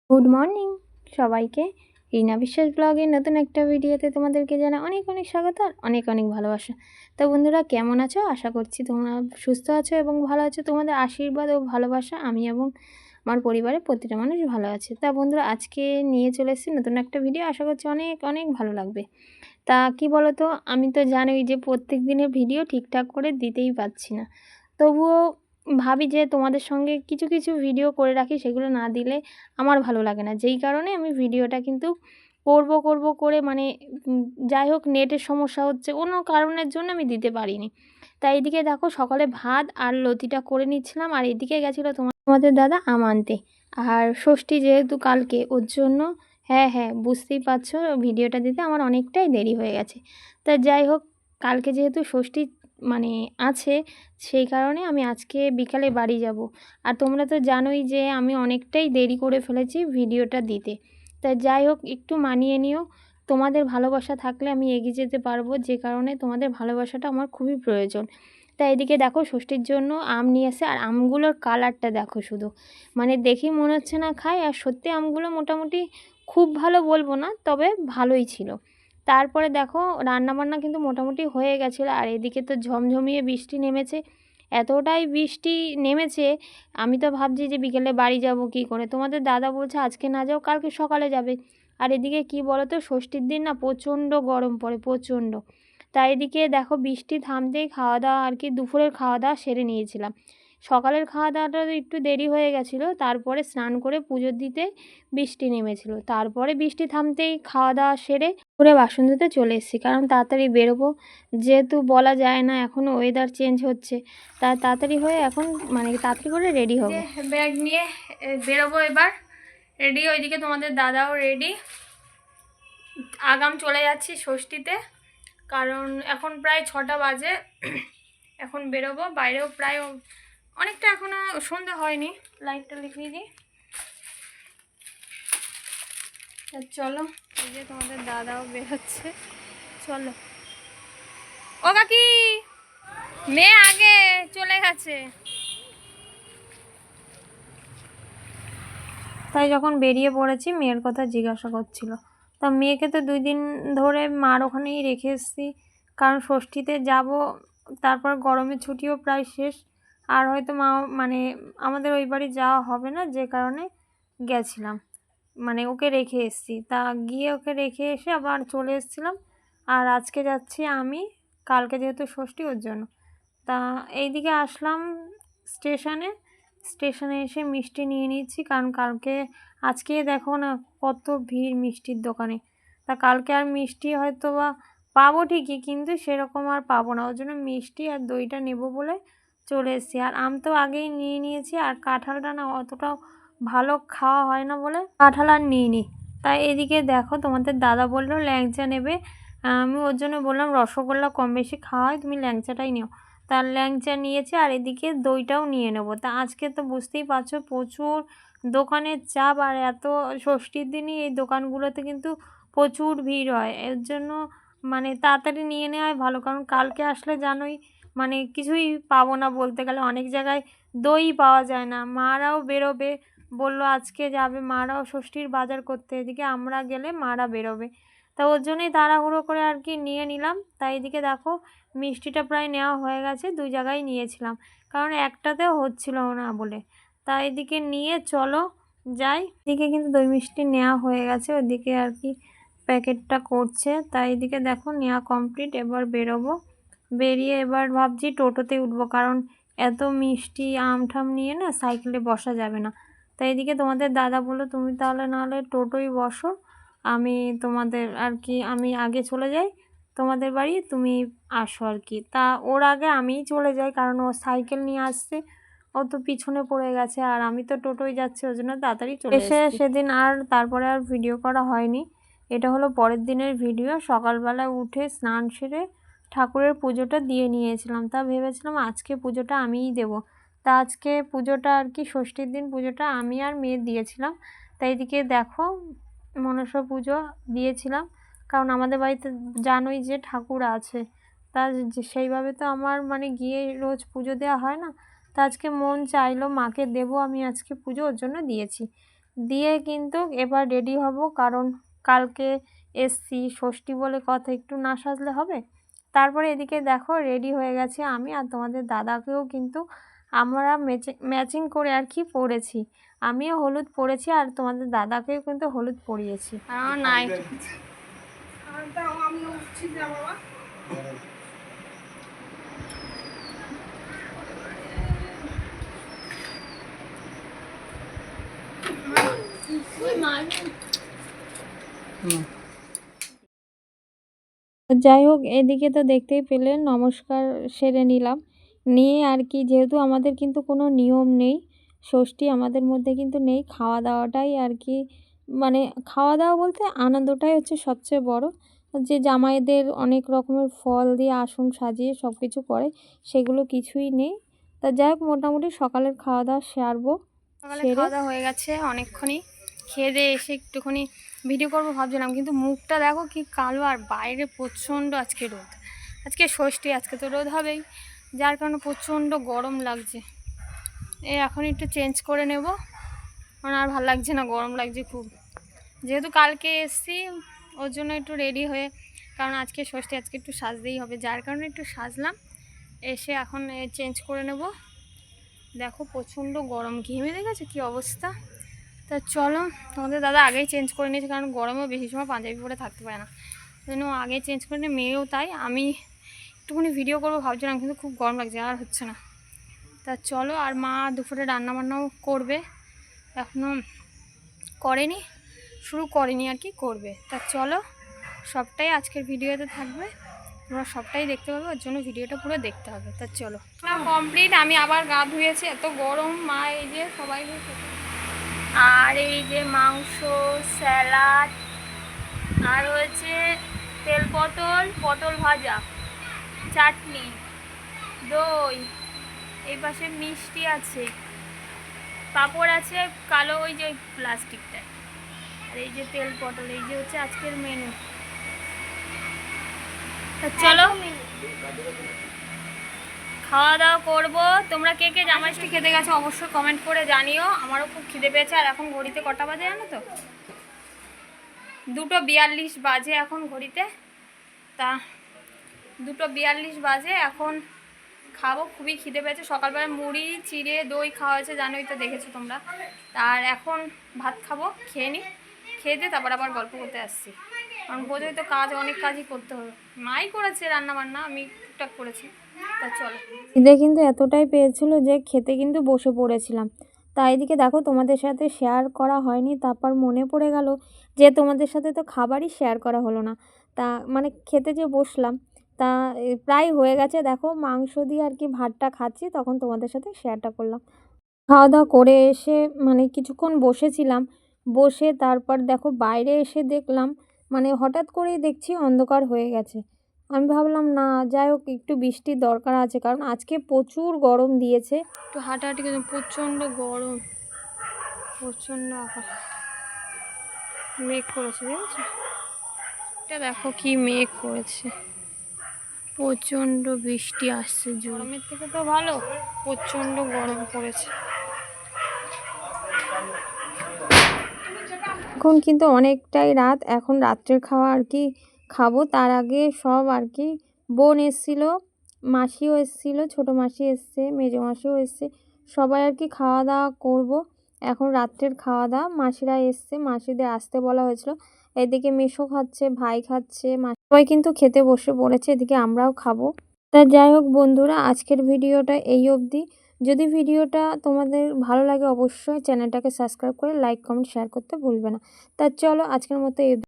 Good morning সবাইকে। রিনা বিশ্বাস ব্লগের নতুন একটা ভিডিওতে তোমাদেরকে জানাই অনেক অনেক স্বাগত আর অনেক অনেক ভালোবাসা। তো বন্ধুরা, কেমন আছো? আশা করছি তোমরা সুস্থ আছো এবং ভালো আছো। তোমাদের আশীর্বাদ ও ভালোবাসা আমি এবং আমার পরিবারের প্রতিটা মানুষ ভালো আছে। তা বন্ধুরা, আজকে নিয়ে চলে এসেছি নতুন একটা ভিডিও, আশা করছি অনেক অনেক ভালো লাগবে। তা কি বলো তো, আমি তো জানোই যে প্রত্যেক দিনের ভিডিও ঠিকঠাক করে দিতেই পারছি না। তবুও ভাবি যে তোমাদের সঙ্গে কিছু কিছু ভিডিও করে রাখি, সেগুলো না দিলে আমার ভালো লাগে না। যেই কারণে আমি ভিডিওটা কিন্তু করব করে যাই হোক, নেটের সমস্যা হচ্ছে, অন্য কারণের জন্য আমি দিতে পারিনি। তাই এদিকে দেখো, সকালে ভাত আর লতিটা করে নিচ্ছিলাম, আর এদিকে গেছিলো তোমাদের দাদা আম আনতে। আর ষষ্ঠী যেহেতু কালকে, ওর জন্য হ্যাঁ হ্যাঁ, বুঝতেই পারছো ভিডিওটা দিতে আমার অনেকটাই দেরি হয়ে গেছে। তা যাই হোক, কালকে যেহেতু ষষ্ঠী মানে আছে, সেই কারণে আমি আজকে বিকালে বাড়ি যাব। আর তোমরা তো জানোই যে আমি অনেকটাই দেরি করে ফেলেছি ভিডিওটা দিতে। তা যাই হোক, একটু মানিয়ে নিও। তোমাদের ভালোবাসা থাকলে আমি এগিয়ে যেতে পারবো, যে কারণে তোমাদের ভালোবাসাটা আমার খুবই প্রয়োজন। তাই এদিকে দেখো, ষষ্ঠীর জন্য আম নিয়ে এসে, আর আমগুলোর কালারটা দেখো শুধু, দেখি মনে হচ্ছে না খাই। আর সত্যি আমগুলো মোটামুটি খুব ভালো বলবো না, তবে ভালোই ছিল। তারপরে দেখো, রান্নাবান্না কিন্তু মোটামুটি হয়ে গেছিলো। আর এদিকে তো ঝমঝমিয়ে বৃষ্টি নেমেছে, এতটাই বৃষ্টি নেমেছে। আমি তো ভাবছি যে বিকেলে বাড়ি যাব কী করে। তোমাদের দাদা বলছে আজকে না যাও, কালকে সকালে যাবে। আর এদিকে কি বলো তো, ষষ্ঠীর দিন না প্রচণ্ড গরম পড়ে, প্রচণ্ড। তাই এদিকে দেখো, বৃষ্টি থামতেই খাওয়া দাওয়া আর কি দুপুরের খাওয়া দাওয়া সেরে নিয়েছিলাম। সকালের খাওয়া দাওয়াটা একটু দেরি হয়ে গেছিলো, তারপরে স্নান করে পুজো দিতে বৃষ্টি নেমেছিল। তারপরে বৃষ্টি থামতেই খাওয়া দাওয়া সেরে করে বাসন ধুতে চলে এসেছি, কারণ তাড়াতাড়ি বেরোবো। যেহেতু বলা যায় না, এখনও ওয়েদার চেঞ্জ হচ্ছে, তাই তাড়াতাড়ি হয়ে এখন তাড়াতাড়ি করে রেডি হবো। ব্যাগ নিয়ে বেরোবো এবার, রেডি। ওইদিকে তোমাদের দাদাও রেডি। আগাম চলে যাচ্ছি ষষ্ঠীতে, কারণ এখন প্রায় 6টা বাজে। এখন বেরোবো, বাইরেও প্রায় অনেকটা এখনও সন্ধ্যা হয়নি। লাইটটা লিখিয়ে দিই। চলো, এই যে তোমাদের দাদাও বেরোচ্ছে, চলো। ও কাকি, মেয়ে আগে চলে গেছে। তাই যখন বেরিয়ে পড়েছি, মেয়ের কথা জিজ্ঞাসা করছিল। তা মেয়েকে তো 2 দিন ধরে মার ওখানেই রেখে এসেছি, কারণ ষষ্ঠীতে যাব। তারপর গরমের ছুটিও প্রায় শেষ, আর হয়তো আমাদের ওই বাড়ি যাওয়া হবে না, যে কারণে গেছিলাম। ওকে রেখে এসেছি। তা গিয়ে ওকে রেখে এসে আবার চলে এসেছিলাম। আর আজকে যাচ্ছি আমি, কালকে যেহেতু ষষ্ঠী, ওর জন্য। তা এইদিকে আসলাম স্টেশনে। স্টেশনে এসে মিষ্টি নিয়ে নিচ্ছি, কারণ আজকে দেখো না কত ভিড় মিষ্টির দোকানে। তা কালকে আর মিষ্টি হয়তো বা পাবো ঠিকই, কিন্তু সেরকম আর পাবো না। ওর জন্য মিষ্টি আর দইটা নেবো বলে চলে এসেছি। আর আম তো আগেই নিয়ে নিয়েছি, আর কাঁঠালটা না অতটাও ভালো খাওয়া হয় না বলে কাঁঠাল আর নিইনি। তাই এদিকে দেখো, তোমাদের দাদা বললো ল্যাংচা নেবে। আমি ওর জন্য বললাম রসগোল্লা কম বেশি খাওয়া হয়, তুমি ল্যাংচাটাই নিও। তার ল্যাংচা নিয়েছে, আর এদিকে দইটাও নিয়ে নেবো। তা আজকে তো বুঝতেই পারছো প্রচুর দোকানের চাপ, আর এত ষষ্ঠীর দিনই এই দোকানগুলোতে কিন্তু প্রচুর ভিড় হয়। এর জন্য তাড়াতাড়ি নিয়ে নেওয়াই ভালো, কারণ কালকে আসলে জানোই কিছুই পাবো না বলতে গেলে। অনেক জায়গায় দই পাওয়া যায় না। মারাও বেরোবে, বললো আজকে যাবে মারাও ষষ্ঠীর বাজার করতে, এদিকে আমরা গেলে মারা বেরোবে। তা ওর জন্যই তাড়াহুড়ো করে আর কি নিয়ে নিলাম। তাই এদিকে দেখো, মিষ্টিটা প্রায় নেওয়া হয়ে গেছে, 2 জায়গায় নিয়েছিলাম, কারণ একটাতেও হচ্ছিল না বলে। তাই এদিকে নিয়ে চলো যাই। এদিকে কিন্তু দই মিষ্টি নেওয়া হয়ে গেছে, ওদিকে আর কি প্যাকেটটা করছে। তাই এদিকে দেখো নেওয়া কমপ্লিট, এবার বেরোবো। বেরিয়ে এবার ভাবছি টোটোতে উঠবো, কারণ এত মিষ্টি আম ঠাম নিয়ে না সাইকেলে বসা যাবে না। তাই এদিকে তোমাদের দাদা বললো তুমি তাহলে নাহলে টোটোই বসো, আমি আগে চলে যাই তোমাদের বাড়ি, তুমি আসো আর কি। তা ওর আগে আমিই চলে যাই, কারণ ও সাইকেল নিয়ে আসছে, ও তো পিছনে পড়ে গেছে, আর আমি তো টোটোয় যাচ্ছি, ওই জন্য তাড়াতাড়ি চলে এসে সেদিন আর তারপরে আর ভিডিও করা হয়নি। এটা হলো পরের দিনের ভিডিও। সকালবেলা উঠে স্নান সেরে ঠাকুরের পুজোটা দিয়ে নিয়েছিলাম। তা ভেবেছিলাম আজকে পুজোটা আমিই দেবো। তা আজকে পুজোটা আর কি ষষ্ঠীর দিন পুজোটা আমি আর মেয়ে দিয়েছিলাম। তাই এদিকে দেখো, মনসা পুজো দিয়েছিলাম, কারণ আমাদের বাড়িতে জানোই যে ঠাকুর আছে। তা সেইভাবে তো আমার গিয়ে রোজ পুজো দেওয়া হয় না। তা আজকে মন চাইলো মাকে দেবো আমি আজকে পুজো, ওর জন্য দিয়েছি। দিয়ে কিন্তু এবার রেডি হব, কারণ কালকে এসছি ষষ্ঠী বলে কথা, একটু না সাজলে হবে। তারপরে এদিকে দেখো রেডি হয়ে গেছে আমি, আর তোমাদের দাদাকেও কিন্তু আমরা ম্যাচিং করে আর কি পরেছি। আমিও হলুদ পরেছি আর তোমাদের দাদাকেও কিন্তু হলুদ পরিয়েছি। নাইট যাই হোক, এদিকে তো দেখতেই পেলে নমস্কার সেরে নিলাম, নিয়ে আর কি, যেহেতু আমাদের কিন্তু কোনো নিয়ম নেই, ষষ্ঠী আমাদের মধ্যে কিন্তু নেই, খাওয়া দাওয়াটাই আর কি, মানে খাওয়া দাওয়া বলতে আনন্দটাই হচ্ছে সবচেয়ে বড়। যে জামাইদের অনেক রকমের ফল দিয়ে আসন সাজিয়ে সব কিছু করে, সেগুলো কিছুই নেই। তা যাই হোক, মোটামুটি সকালের খাওয়া দাওয়া সারবো। সকালে খাওয়া দাওয়া হয়ে গেছে অনেকক্ষণই, খেয়ে দিয়ে এসে একটুখানি ভিডিও করবো ভাবছিলাম, কিন্তু মুখটা দেখো কি কালো, আর বাইরে প্রচণ্ড আজকে রোদ। আজকে ষষ্ঠী, আজকে তো রোদ হবেই, যার কারণে প্রচণ্ড গরম লাগছে। এখন একটু চেঞ্জ করে নেব, কারণ আর ভালো লাগছে না, গরম লাগছে খুব। যেহেতু কালকে এসছি ওর জন্য একটু রেডি হয়ে, কারণ আজকে ষষ্ঠী, আজকে একটু সাজতেই হবে, যার কারণে একটু সাজলাম। এসে এখন চেঞ্জ করে নেব। দেখো প্রচণ্ড গরম, ঘেমে দেখেছো কী অবস্থা। তা চলো, তোমাদের দাদা আগেই চেঞ্জ করে নিয়েছে, কারণ গরমেও বেশি সময় পাঞ্জাবি পরে থাকতে পারে না, ওই জন্য আগেই চেঞ্জ করে নিয়ে, মেয়েও তাই। আমি একটুখানি ভিডিও করবো ভাবছিলাম, কিন্তু খুব গরম লাগছে, আর হচ্ছে না। তা চলো, আর মা দুপুরে রান্নাবান্নাও করবে, এখনও করেনি, শুরু করেনি আর কি, করবে। তা চলো, সবটাই আজকের ভিডিওতে থাকবে, তোমরা সবটাই দেখতে পাবে, ওর জন্য ভিডিওটা পুরো দেখতে হবে। তা চলো, কমপ্লিট। আমি আবার গা ধুয়েছি, এত গরম। মা এই যে সবাই, আর এই যে মাংস, স্যালাড, আর হয়েছে তেল পটল ভাজা, চাটনি, দই, এই পাশে মিষ্টি আছে, পাঁপড় আছে কালো ওই যে প্লাস্টিকটায়, আর এই যে তেল পটল, এই যে হচ্ছে আজকের মেনু। চলো খাওয়া দাওয়া করবো। তোমরা কে কে জামাইষষ্ঠী খেতে গেছো অবশ্যই কমেন্ট করে জানিও, আমারও খুব খিদে পেয়েছে। আর এখন ঘড়িতে কটা বাজে জানো তো? 2:42 বাজে এখন ঘড়িতে। তা 2:42 বাজে, এখন খাবো, খুবই খিদে পেয়েছে। সকালবেলা মুড়ি চিড়ে দই খাওয়া হয়েছে, জানোই তো, দেখেছো তোমরা। আর এখন ভাত খাবো, খেয়ে নিই, খেয়ে দিয়ে তারপর আবার গল্প করতে আসছি, কারণ বোঝোই তো কাজ, অনেক কাজই করতে হবে। মাই করেছে রান্না বান্না, আমি টুকটাক করেছি। তা চলো, খিদে কিন্তু এতটাই পেয়েছিল যে খেতে কিন্তু বসে পড়েছিলাম। তা এদিকে দেখো, তোমাদের সাথে শেয়ার করা হয়নি, তারপর মনে পড়ে গেল যে তোমাদের সাথে তো খাবারই শেয়ার করা হলো না। তা মানে খেতে যে বসলাম, তা প্রায় হয়ে গেছে, দেখো মাংস দিয়ে আর কি ভাতটা খাচ্ছি, তখন তোমাদের সাথে শেয়ারটা করলাম। খাওয়া দাওয়া করে এসে মানে কিছুক্ষণ বসেছিলাম, বসে তারপর দেখো বাইরে এসে দেখলাম, মানে হঠাৎ করেই দেখছি অন্ধকার হয়ে গেছে। আমি ভাবলাম না, যাই হোক একটু বৃষ্টির দরকার আছে, কারণ আজকে প্রচুর গরম দিয়েছে। একটু হাঁটাহাঁটি করে, প্রচণ্ড গরম, প্রচণ্ড আকাশ মেঘ করেছে, দেখেছো? এটা দেখো কি মেঘ করেছে, প্রচণ্ড বৃষ্টি আসছে। গরমের থেকে তো ভালো, প্রচণ্ড গরম পড়েছে। এখন কিন্তু অনেকটাই রাত, এখন রাত্রের খাওয়া আর কি খাবো। তার আগে সব আর কি বোন এসেছিলো, মাসিও এসেছিলো, ছোটো মাসি এসছে, মেজো মাসিও এসছে, সবাই আর কি খাওয়া দাওয়া করব। এখন রাত্রের খাওয়া দাওয়া, মাসিরা এসছে, মাসিদের আসতে বলা হয়েছিল। এদিকে মেসো খাচ্ছে, ভাই খাচ্ছে, সবাই কিন্তু খেতে বসে পড়েছে, এদিকে আমরাও খাবো। তা যাই হোক বন্ধুরা, আজকের ভিডিওটা এই অবধি। যদি ভিডিওটা তোমাদের ভালো লাগে অবশ্যই চ্যানেলটাকে সাবস্ক্রাইব করে লাইক কমেন্ট শেয়ার করতে ভুলবে না। তা চলো, আজকের মতো এই